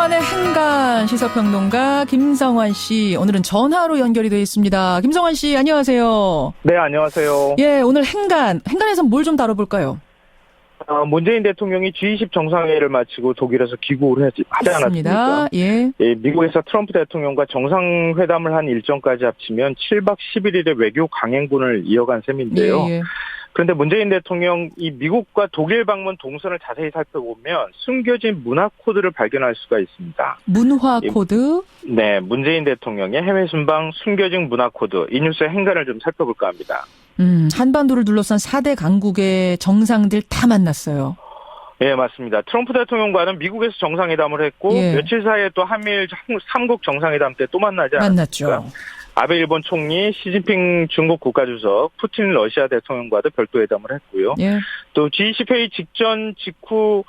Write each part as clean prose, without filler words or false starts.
주간의 행간 시사평론가 김성환 씨, 오늘은 전화로 연결이 되어 있습니다. 김성환 씨, 안녕하세요. 네, 안녕하세요. 예, 오늘 행간에서 뭘 좀 다뤄볼까요? 문재인 대통령이 G20 정상회의를 마치고 독일에서 귀국을 하지 않았습니까? 예. 예, 미국에서 트럼프 대통령과 정상회담을 한 일정까지 합치면 7박 11일의 외교 강행군을 이어간 셈인데요. 예. 그런데 문재인 대통령 이 미국과 독일 방문 동선을 자세히 살펴보면 숨겨진 문화 코드를 발견할 수가 있습니다. 문화 코드? 네, 문재인 대통령의 해외 순방 숨겨진 문화 코드, 이 뉴스의 행간을 좀 살펴볼까 합니다. 한반도를 둘러싼 4대 강국의 정상들 다 만났어요. 예, 맞습니다. 트럼프 대통령과는 미국에서 정상회담을 했고 며칠 사이에 또 한미일 3국 정상회담 때 또 만나지 않았습니까? 만났죠. 아베 일본 총리, 시진핑 중국 국가주석, 푸틴 러시아 대통령과도 별도 회담을 했고요. 예. 또 G20 회의 직후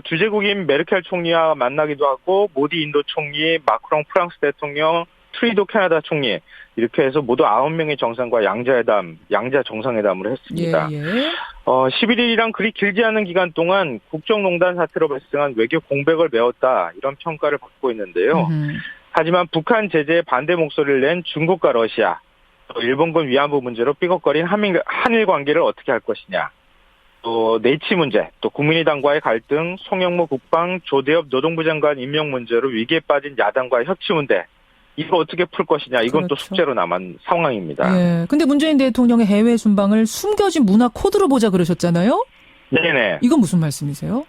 주재국인 메르켈 총리와 만나기도 하고 모디 인도 총리, 마크롱 프랑스 대통령, 트리도 캐나다 총리 이렇게 해서 모두 9명의 정상과 양자 정상회담을 했습니다. 예. 11일이랑 그리 길지 않은 기간 동안 국정농단 사태로 발생한 외교 공백을 메웠다 이런 평가를 받고 있는데요. 하지만 북한 제재에 반대 목소리를 낸 중국과 러시아, 또 일본군 위안부 문제로 삐걱거린 한일 관계를 어떻게 할 것이냐, 또 내치 문제, 또 국민의당과의 갈등, 송영무 국방, 조대엽 노동부 장관 임명 문제로 위기에 빠진 야당과의 협치 문제, 이거 어떻게 풀 것이냐, 이건 그렇죠. 또 숙제로 남은 상황입니다. 예. 근데 문재인 대통령의 해외 순방을 숨겨진 문화 코드로 보자 그러셨잖아요? 네네. 이건 무슨 말씀이세요?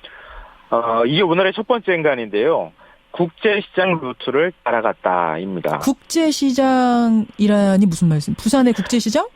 이게 오늘의 첫 번째 행간인데요. 국제시장 루트를 따라갔다입니다. 국제시장이라니 무슨 말씀? 부산의 국제시장?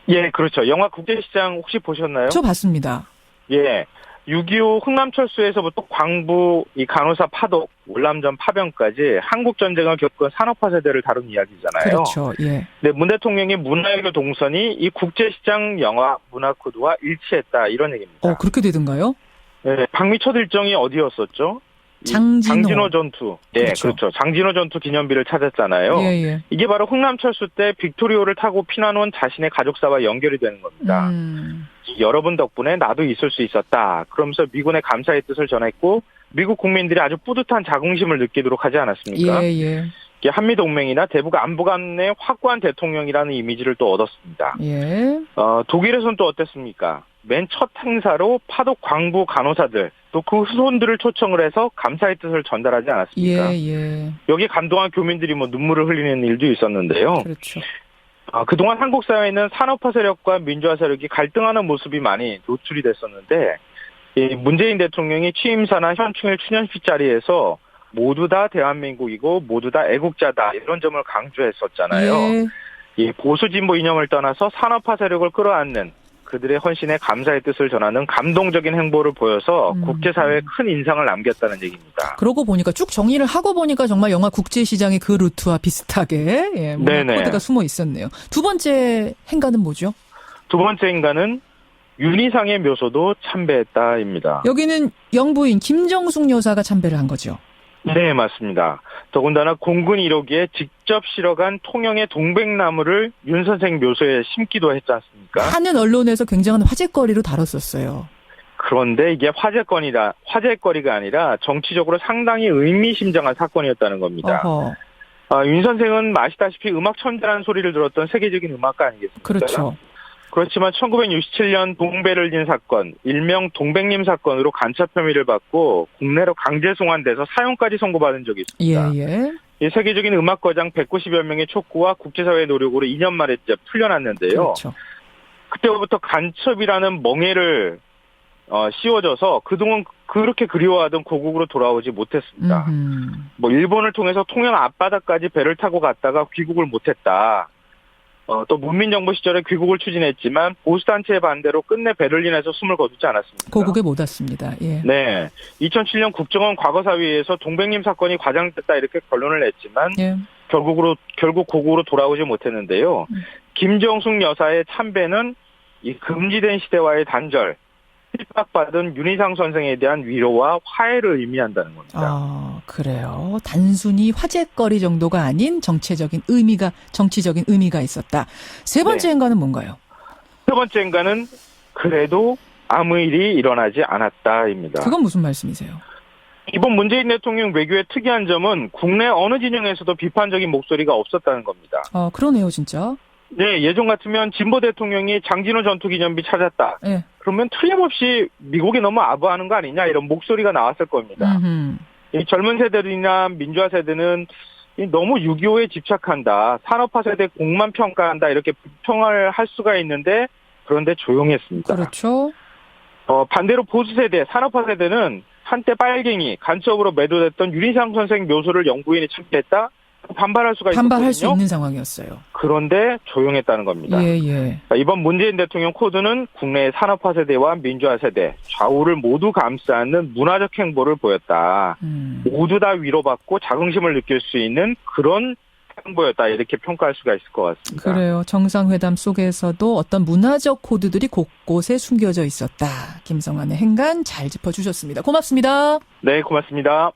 예, 그렇죠. 영화 국제시장 혹시 보셨나요? 저 봤습니다. 예. 6.25 흥남철수에서부터 광부, 이 간호사 파독, 월남전 파병까지 한국전쟁을 겪은 산업화 세대를 다룬 이야기잖아요. 그렇죠. 예. 네, 문 대통령의 문화외교 동선이 이 국제시장 영화 문화 코드와 일치했다, 이런 얘기입니다. 그렇게 되던가요? 네, 방미 첫 일정이 어디였었죠? 장진호 전투. 네, 그렇죠. 장진호 전투 기념비를 찾았잖아요. 예. 이게 바로 흥남철수 때 빅토리오를 타고 피난 온 자신의 가족사와 연결이 되는 겁니다. 여러분 덕분에 나도 있을 수 있었다. 그러면서 미군의 감사의 뜻을 전했고 미국 국민들이 아주 뿌듯한 자긍심을 느끼도록 하지 않았습니까? 예. 이게 한미동맹이나 대북 안보 간의 확고한 대통령이라는 이미지를 또 얻었습니다. 예. 독일에서는 또 어땠습니까? 맨 첫 행사로 파독 광부 간호사들 또 그 후손들을 초청을 해서 감사의 뜻을 전달하지 않았습니까? 예. 여기 감동한 교민들이 눈물을 흘리는 일도 있었는데요. 그렇죠. 그동안 한국 사회에는 산업화 세력과 민주화 세력이 갈등하는 모습이 많이 노출이 됐었는데 이 문재인 대통령이 취임사나 현충일 추념식 자리에서 모두 다 대한민국이고 모두 다 애국자다 이런 점을 강조했었잖아요. 예. 이 보수 진보 이념을 떠나서 산업화 세력을 끌어안는 그들의 헌신에 감사의 뜻을 전하는 감동적인 행보를 보여서 국제사회에 큰 인상을 남겼다는 얘기입니다. 그러고 보니까 쭉 정리를 하고 보니까 정말 영화 국제시장의 그 루트와 비슷하게 문화 코드가 숨어 있었네요. 두 번째 행간은 뭐죠? 두 번째 행간은 윤희상의 묘소도 참배했다입니다. 여기는 영부인 김정숙 여사가 참배를 한 거죠? 네, 맞습니다. 더군다나 공군 1호기에 직접 실어간 통영의 동백나무를 윤 선생 묘소에 심기도 했지 않습니까? 하는 언론에서 굉장한 화제거리로 다뤘었어요. 그런데 이게 화제거리가 아니라 정치적으로 상당히 의미심장한 사건이었다는 겁니다. 윤 선생은 아시다시피 음악 천재라는 소리를 들었던 세계적인 음악가 아니겠습니까? 그렇죠. 그렇지만 1967년 동베를린 사건, 일명 동백님 사건으로 간첩 혐의를 받고 국내로 강제 송환돼서 사형까지 선고받은 적이 있습니다. 예. 이 세계적인 음악거장 190여 명의 촉구와 국제사회의 노력으로 2년 만에 이제 풀려났는데요. 그렇죠. 그때부터 간첩이라는 멍해를 씌워져서 그동안 그렇게 그리워하던 고국으로 돌아오지 못했습니다. 일본을 통해서 통영 앞바다까지 배를 타고 갔다가 귀국을 못했다. 또 문민정부 시절에 귀국을 추진했지만 보수단체의 반대로 끝내 베를린에서 숨을 거두지 않았습니다. 고국에 못 왔습니다. 예. 네. 2007년 국정원 과거사위에서 동백님 사건이 과장됐다 이렇게 결론을 냈지만 결국 고국으로 돌아오지 못했는데요. 김정숙 여사의 참배는 이 금지된 시대와의 단절, 핍박받은 윤희상 선생에 대한 위로와 화해를 의미한다는 겁니다. 그래요. 단순히 화제거리 정도가 아닌 정치적인 의미가 있었다. 세 번째 행간은 뭔가요? 세 번째 행간은 그래도 아무 일이 일어나지 않았다입니다. 그건 무슨 말씀이세요? 이번 문재인 대통령 외교의 특이한 점은 국내 어느 진영에서도 비판적인 목소리가 없었다는 겁니다. 그러네요, 진짜. 네, 예전 같으면 진보 대통령이 장진호 전투기념비 찾았다. 네. 그러면 틀림없이 미국이 너무 아부하는 거 아니냐 이런 목소리가 나왔을 겁니다. 이 젊은 세대들이나 민주화 세대는 너무 6.25에 집착한다. 산업화 세대 공만 평가한다. 이렇게 불평을 할 수가 있는데 그런데 조용했습니다. 그렇죠. 반대로 보수 세대, 산업화 세대는 한때 빨갱이, 간첩으로 매도됐던 유리상 선생 묘소를 연구인이 참패했다. 반발할 수가 있었거든요. 반발할 수 있는 상황이었어요. 그런데 조용했다는 겁니다. 예. 이번 문재인 대통령 코드는 국내의 산업화 세대와 민주화 세대, 좌우를 모두 감싸는 문화적 행보를 보였다. 모두 다 위로받고 자긍심을 느낄 수 있는 그런 행보였다. 이렇게 평가할 수가 있을 것 같습니다. 그래요. 정상회담 속에서도 어떤 문화적 코드들이 곳곳에 숨겨져 있었다. 김성환의 행간 잘 짚어주셨습니다. 고맙습니다. 네, 고맙습니다.